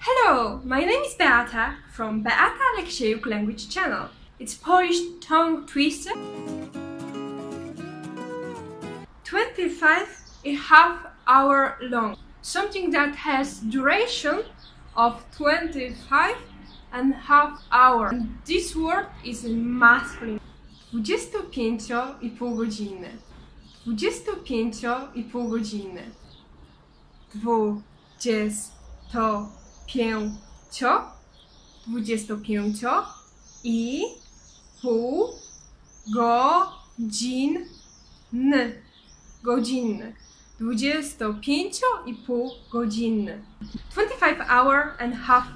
Hello, my name is Beata from Beata Aleksiejuk language channel. It's Polish tongue twister. 25.5 hours long. Something that has duration of 25.5 hours. And this word is masculine. 25,5 godzinny. 25,5 godzinny. 25,5 godzinny. 25,5 godzinny. 25 hour and half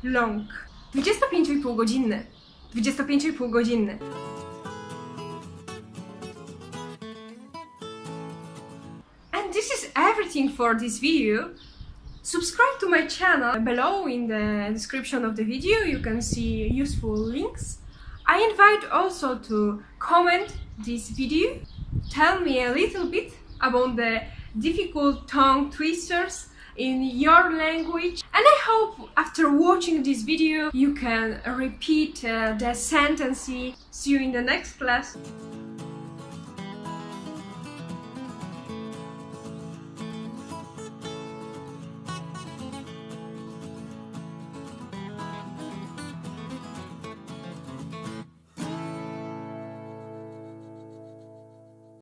long. 25,5 godzinny. 25,5 godzinny. And this is everything for this video. Subscribe to my channel. Below in the description of the video you can see useful links. I invite also to comment this video. Tell me a little bit about the difficult tongue twisters in your language. And I hope after watching this video you can repeat the sentence. See you in the next class.